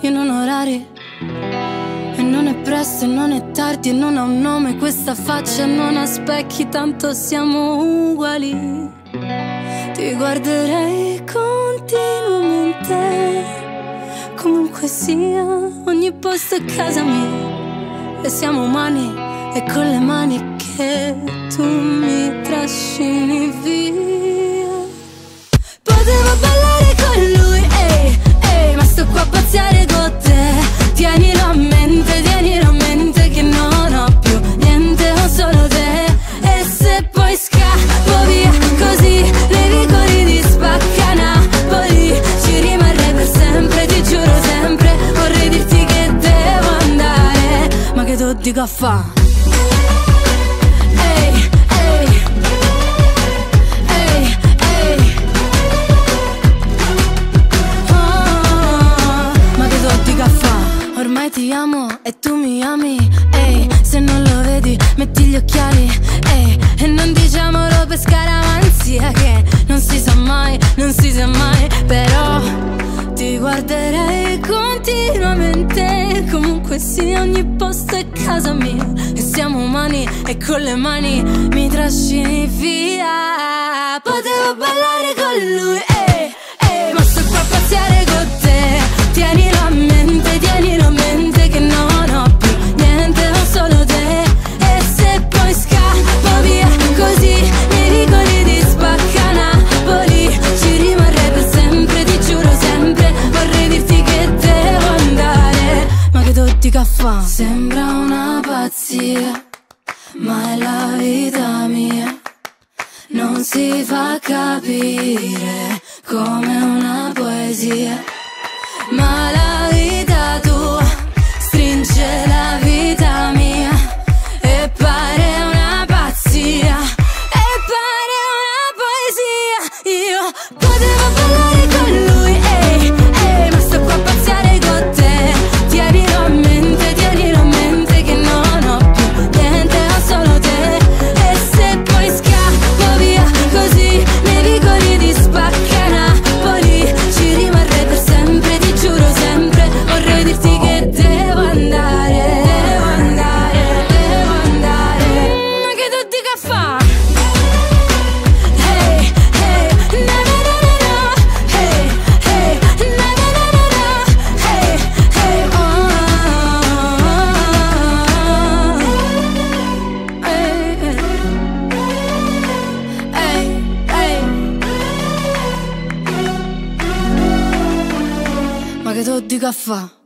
in un orario. E non è presto e non è tardi e non ha un nome questa faccia, non ha specchi, tanto siamo uguali. Ti guarderei continuamente, comunque sia, ogni posto è casa mia. E siamo umani e con le mani che tu mi trascini via. Potevo ballare con lui, ehi, ehi, ma sto qua a pazziare con te. Tienilo a mente che non ho più niente, ho solo te. E se poi scappo via così, nei vicoli di Spacca Napoli, ci rimarrei per sempre, ti giuro sempre. Vorrei dirti che devo andare, ma che tu dico a fa'? Ormai ti amo e tu mi ami, ehi, se non lo vedi metti gli occhiali, ehi, e non diciamolo per scaramanzia che non si sa mai, non si sa mai, però ti guarderei continuamente, comunque sia, ogni posto è casa mia. E siamo umani e con le mani mi trascini via. Potevo ballare con lui, ehi, ehi, ma sto qua a pazziare con te. Tienilo a mente che non ho più niente, ho solo te. E se poi scappo via così, nei vicoli di Spacca Napoli, ci rimarrei per sempre, ti giuro sempre. Vorrei dirti che devo andare, ma che tu dica fa'? Sembra una pazzia, ma è la vita mia. Non si fa capire come una poesia, ma la vita tua stringe la vita mia e pare una pazzia, e pare una poesia. Io potevo ballare con lui, ehi, ehi, ma sto qua a pazziare con te. Tienilo a mente che non ho più niente, ho solo te. E se poi scappo via così, nei vicoli di Spacca Napoli, ci rimarrei per sempre, ti giuro sempre. Vorrei dirti che devo andare, devo andare, devo andare, ma che tu dica fa'? Hey, hey, na na na na na, hey, hey, na na na na na, hey, hey, oh, hey, hey, hey, ma che tu dica fa'?